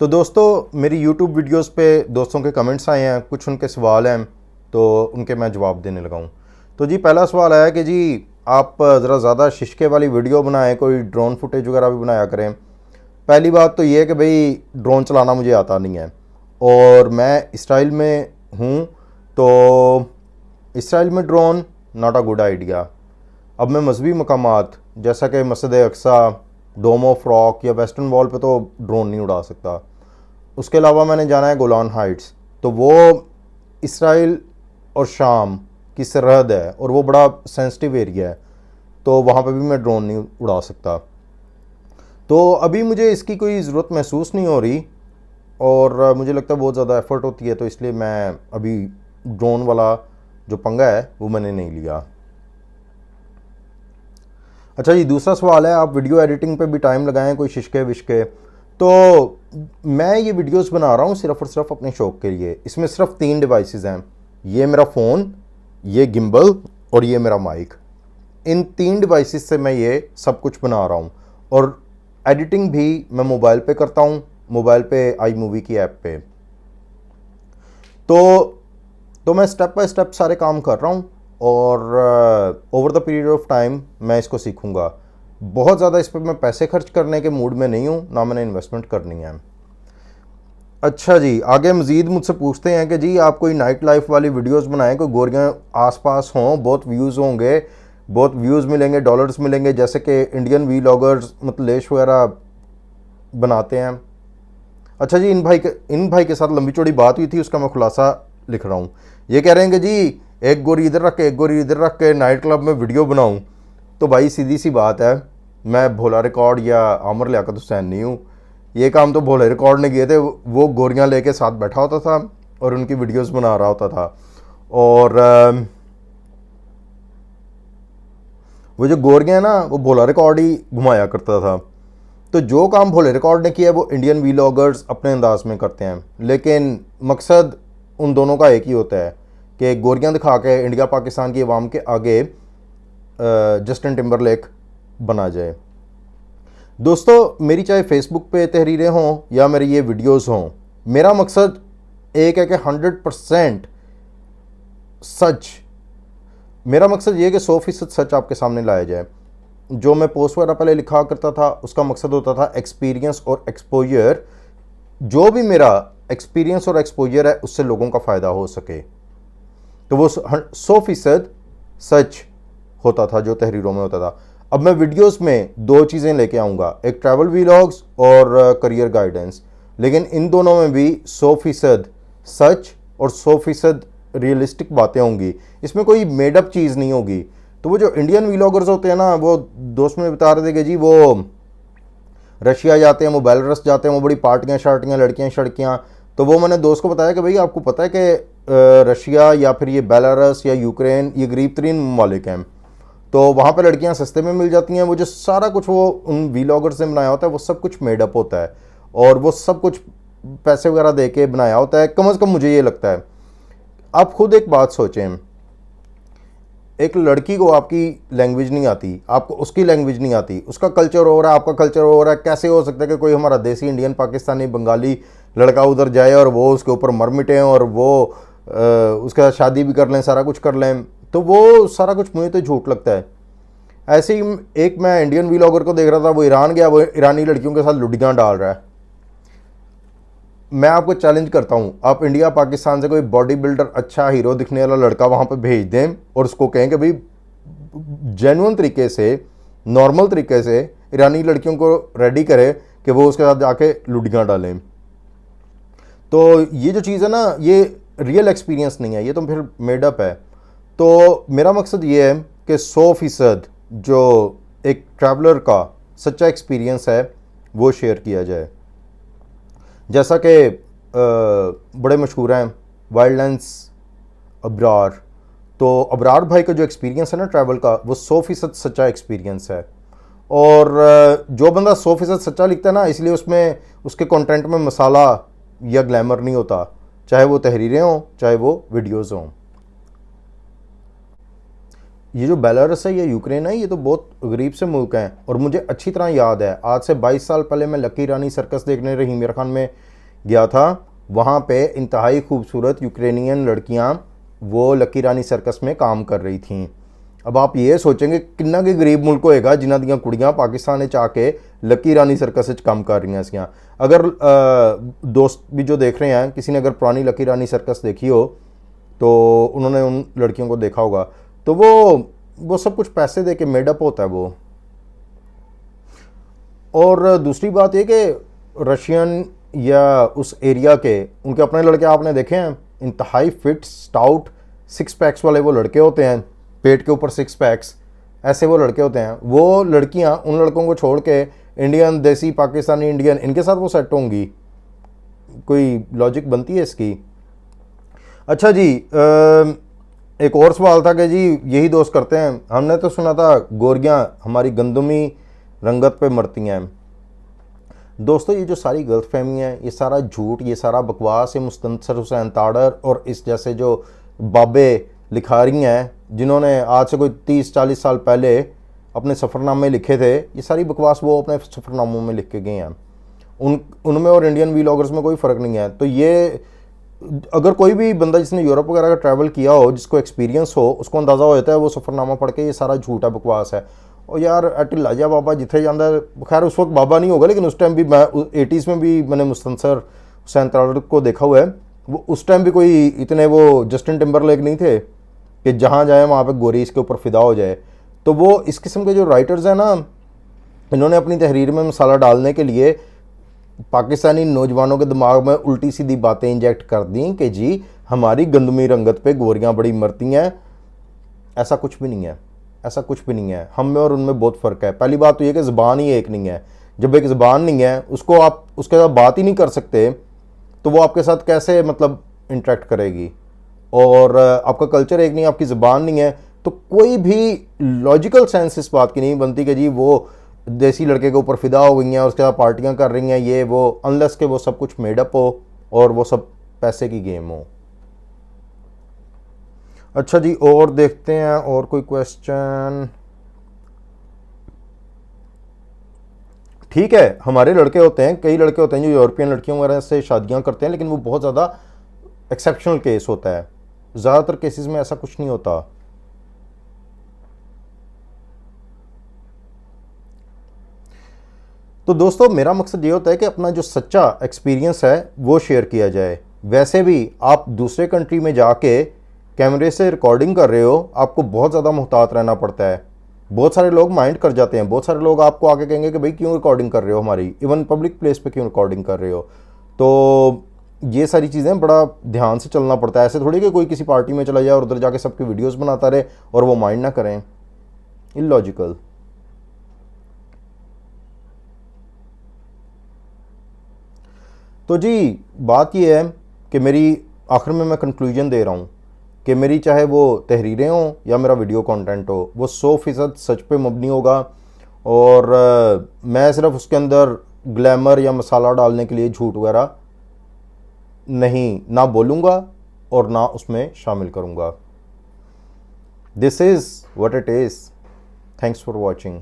तो दोस्तों मेरी YouTube वीडियोस पे दोस्तों के कमेंट्स आए हैं, कुछ उनके सवाल हैं तो उनके मैं जवाब देने लगा हूँ। तो जी पहला सवाल आया कि जी आप ज़रा ज़्यादा शिशके वाली वीडियो बनाएं, कोई ड्रोन फुटेज वगैरह भी बनाया करें। पहली बात तो ये है कि भाई ड्रोन चलाना मुझे आता नहीं है और मैं इसराइल में हूँ, तो इसराइल में drone not a good idea. अब मैं मजहबी मकामात जैसा कि मस्जिद अक्सा, डोम ऑफ रॉक या वेस्टर्न वॉल पे तो ड्रोन नहीं उड़ा सकता। उसके अलावा मैंने जाना है गोलान हाइट्स, तो वो इसराइल और शाम की सरहद है और वो बड़ा सेंसिटिव एरिया है, तो वहाँ पे भी मैं ड्रोन नहीं उड़ा सकता। तो अभी मुझे इसकी कोई ज़रूरत महसूस नहीं हो रही और मुझे लगता है बहुत ज़्यादा एफर्ट होती है, तो इसलिए मैं अभी ड्रोन वाला जो पंगा है वो मैंने नहीं लिया। अच्छा जी, दूसरा सवाल है, आप वीडियो एडिटिंग पे भी टाइम लगाएं कोई शिशके विशके। तो मैं ये वीडियोस बना रहा हूँ सिर्फ और सिर्फ अपने शौक़ के लिए। इसमें सिर्फ 3 डिवाइसेस हैं, ये मेरा फ़ोन, ये गिम्बल और ये मेरा माइक। इन 3 डिवाइसेस से मैं ये सब कुछ बना रहा हूँ और एडिटिंग भी मैं मोबाइल पे करता हूँ, मोबाइल पे iMovie की ऐप पे। तो मैं स्टेप बाय स्टेप सारे काम कर रहा हूँ और over the period of time मैं इसको सीखूँगा। बहुत ज़्यादा इस पर मैं पैसे खर्च करने के मूड में नहीं हूँ, ना मैंने इन्वेस्टमेंट करनी है। अच्छा जी, आगे मज़ीद मुझसे पूछते हैं कि जी आप कोई नाइट लाइफ वाली वीडियोस बनाएं, कोई गोरियां आसपास हों, बहुत व्यूज़ होंगे, बहुत व्यूज़ मिलेंगे, डॉलर्स मिलेंगे, जैसे कि इंडियन वीलॉगर्स मतलेश वगैरह बनाते हैं। अच्छा जी, इन भाई के साथ लंबी चौड़ी बात हुई थी, उसका मैं खुलासा लिख रहा हूँ। ये कह रहे हैं कि जी एक गोरी इधर रख के एक गोरी इधर रख के नाइट क्लब में वीडियो बनाऊँ। तो भाई सीधी सी बात है, मैं भोला रिकॉर्ड या आमर लियाकत हुसैन नहीं हूँ। ये काम तो भोले रिकॉर्ड ने किए थे, वो गोरियाँ लेके साथ बैठा होता था और उनकी वीडियोस बना रहा होता था। और वो जो गोरियाँ ना, वो भोला रिकॉर्ड ही घुमाया करता था। तो जो काम भोले रिकॉर्ड ने किया है वो इंडियन वीलॉगर्स अपने अंदाज में करते हैं, लेकिन मकसद उन दोनों का एक ही होता है कि गोरियाँ दिखा के इंडिया पाकिस्तान की आवाम के आगे जस्टिन टिम्बरलेक बना जाए। दोस्तों मेरी चाहे फेसबुक पे तहरीरें हों या मेरी ये वीडियोस हों, मेरा मकसद एक है कि 100% सच, मेरा मकसद ये है कि 100% सच आपके सामने लाया जाए। जो मैं पोस्ट वगैरह पहले लिखा करता था उसका मकसद होता था एक्सपीरियंस और एक्सपोजर। जो भी मेरा एक्सपीरियंस और एक्सपोजर है उससे लोगों का फ़ायदा हो सके, तो वो 100% सच होता था जो तहरीरों में होता था। अब मैं वीडियोस में 2 चीज़ें लेके आऊँगा, एक ट्रैवल वीलॉग्स और करियर गाइडेंस, लेकिन इन दोनों में भी 100% सच और 100% रियलिस्टिक बातें होंगी। इसमें कोई मेडअप चीज़ नहीं होगी। तो वो जो इंडियन वीलॉगर्स होते हैं ना, वो दोस्त में बता रहे थे कि जी वो रशिया जाते हैं, वो बेलारूस जाते हैं, वो बड़ी पार्टियाँ शार्टियाँ, लड़कियाँ शड़कियाँ। तो वो मैंने दोस्त को बताया कि भाई आपको पता है कि रशिया या फिर ये बेलारूस या यूक्रेन ये गरीब तरीन ममालिक हैं, तो वहाँ पर लड़कियाँ सस्ते में मिल जाती हैं। वो जो सारा कुछ वो उन वीलॉगर्स ने बनाया होता है वो सब कुछ मेडअप होता है और वो सब कुछ पैसे वगैरह दे के बनाया होता है, कम से कम मुझे ये लगता है। आप खुद एक बात सोचें, एक लड़की को आपकी लैंग्वेज नहीं आती, आपको उसकी लैंग्वेज नहीं आती, उसका कल्चर हो रहा है, आपका कल्चर हो रहा है, कैसे हो सकता है कि कोई हमारा देसी इंडियन पाकिस्तानी बंगाली लड़का उधर जाए और वो उसके ऊपर मर मिटें और वो उसके साथ शादी भी कर लें, सारा कुछ कर लें। तो वो सारा कुछ मुझे तो झूठ लगता है। ऐसे ही एक मैं इंडियन व्लॉगर को देख रहा था, वो ईरान गया, वो ईरानी लड़कियों के साथ लुडियाँ डाल रहा है। मैं आपको चैलेंज करता हूँ, आप इंडिया पाकिस्तान से कोई बॉडी बिल्डर अच्छा हीरो दिखने वाला लड़का वहाँ पे भेज दें और उसको कहें कि भाई जेन्युइन तरीके से, नॉर्मल तरीके से ईरानी लड़कियों को रेडी करे कि वो उसके साथ जाके लुडियाँ डालें। तो ये जो चीज़ है ना, ये रियल एक्सपीरियंस नहीं है, ये तो फिर मेडअप है। तो मेरा मकसद ये है कि 100% जो एक ट्रैवलर का सच्चा एक्सपीरियंस है वो शेयर किया जाए। जैसा कि बड़े मशहूर हैं वाइल्डलेंस अबरार, तो अबरार भाई का जो एक्सपीरियंस है ना ट्रैवल का, वो 100% सच्चा एक्सपीरियंस है। और जो बंदा 100% सच्चा लिखता है ना, इसलिए उसमें उसके कंटेंट में मसाला या ग्लैमर नहीं होता, चाहे वो तहरीरें हों चाहे वो वीडियोज़ हों। ये जो बेलारूस है, ये यूक्रेन है, ये तो बहुत गरीब से मुल्क हैं। और मुझे अच्छी तरह याद है, आज से 22 साल पहले मैं लकी रानी सर्कस देखने रहीम मीर खान में गया था। वहाँ पे इंतहाई खूबसूरत यूक्रेनियन लड़कियाँ वो लकी रानी सर्कस में काम कर रही थीं। अब आप ये सोचेंगे किन्ना के गरीब मुल्क होएगा जिन्हां दियां कुड़ियां पाकिस्तान आके लकी रानी सर्कस काम कर रही हैं इसकियां। अगर दोस्त भी जो देख रहे हैं, किसी ने अगर पुरानी लकी रानी सर्कस देखी हो तो उन्होंने उन लड़कियों को देखा होगा। तो वो सब कुछ पैसे दे के मेडअप होता है वो। और दूसरी बात ये कि रशियन या उस एरिया के उनके अपने लड़के आपने देखे हैं, इंतहाई फिट स्टाउट 6 पैक्स वाले वो लड़के होते हैं, पेट के ऊपर 6 पैक्स, ऐसे वो लड़के होते हैं। वो लड़कियां उन लड़कों को छोड़ के इंडियन, देसी, पाकिस्तानी, इंडियन, इनके साथ वो सेट होंगी? कोई लॉजिक बनती है इसकी? अच्छा जी, एक और सवाल था कि जी यही दोस्त करते हैं, हमने तो सुना था गोरियां हमारी गंदमी रंगत पे मरती हैं। दोस्तों, ये जो सारी गलतफहमी है, ये सारा झूठ, ये सारा बकवास, ये मुस्तनसर हुसैन ताड़र और इस जैसे जो बाबे लिखारी हैं जिन्होंने आज से कोई 30-40 साल पहले अपने सफ़रनामे लिखे थे, ये सारी बकवास वो अपने सफ़रनामों में लिख के गए हैं। उनमें और इंडियन वीलॉगर्स में कोई फ़र्क नहीं है। तो ये अगर कोई भी बंदा जिसने यूरोप वगैरह का ट्रैवल किया हो, जिसको एक्सपीरियंस हो, उसको अंदाज़ा हो जाता है वो सफ़रनामा पढ़ के ये सारा झूठा बकवास है। और यार ढिल्ला जा बाबा जिथे जाता है, खैर उस वक्त बाबा नहीं होगा, लेकिन उस टाइम भी मैं 80s में भी मैंने मुस्तनसर हुसैन ताड़र को देखा हुआ है। वो उस टाइम भी कोई इतने वो जस्टिन टिम्बरलेक नहीं थे कि जहाँ जाए वहाँ पे गोरी इसके ऊपर फिदा हो जाए। तो वो इस किस्म के जो राइटर्स हैं ना, इन्होंने अपनी तहरीर में मसाला डालने के लिए पाकिस्तानी नौजवानों के दिमाग में उल्टी सीधी बातें इंजेक्ट कर दी कि जी हमारी गंदमी रंगत पे गोरियां बड़ी मरती हैं। ऐसा कुछ भी नहीं है, ऐसा कुछ भी नहीं है। हम में और उनमें बहुत फ़र्क है। पहली बात तो ये कि ज़बान ही एक नहीं है। जब एक ज़बान नहीं है, उसको आप उसके साथ बात ही नहीं कर सकते, तो वो आपके साथ कैसे मतलब इंटरेक्ट करेगी? और आपका कल्चर एक नहीं, आपकी ज़बान नहीं है, तो कोई भी लॉजिकल सेंस इस बात की नहीं बनती कि जी वो देसी लड़के के ऊपर फिदा हो गई हैं और उसके साथ पार्टियां कर रही हैं, ये वो, अनलेस के वो सब कुछ मेडअप हो और वो सब पैसे की गेम हो। अच्छा जी, और देखते हैं और कोई क्वेश्चन। ठीक है, हमारे लड़के होते हैं, कई लड़के होते हैं जो यूरोपियन लड़कियों वगैरह से शादियां करते हैं, लेकिन वो बहुत ज़्यादा एक्सेप्शनल केस होता है। ज़्यादातर केसेस में ऐसा कुछ नहीं होता। तो दोस्तों, मेरा मकसद ये होता है कि अपना जो सच्चा एक्सपीरियंस है वो शेयर किया जाए। वैसे भी आप दूसरे कंट्री में जाके कैमरे से रिकॉर्डिंग कर रहे हो, आपको बहुत ज़्यादा मुहतात रहना पड़ता है। बहुत सारे लोग माइंड कर जाते हैं, बहुत सारे लोग आपको आके कहेंगे कि भाई क्यों रिकॉर्डिंग कर रहे हो हमारी, इवन पब्लिक प्लेस पे क्यों रिकॉर्डिंग कर रहे हो। तो ये सारी चीज़ें बड़ा ध्यान से चलना पड़ता है। ऐसे थोड़ी कि कोई किसी पार्टी में चला जाए और उधर जाके सबकी वीडियोज़ बनाता रहे और वो माइंड ना करें। इलॉजिकल। तो जी बात ये है कि मेरी आखिर में मैं कंक्लूजन दे रहा हूँ कि मेरी चाहे वो तहरीरें हों या मेरा वीडियो कंटेंट हो, वो 100% सच पे मबनी होगा। और मैं सिर्फ उसके अंदर ग्लैमर या मसाला डालने के लिए झूठ वगैरह नहीं ना बोलूँगा और ना उसमें शामिल करूँगा। This is what it is. Thanks for watching.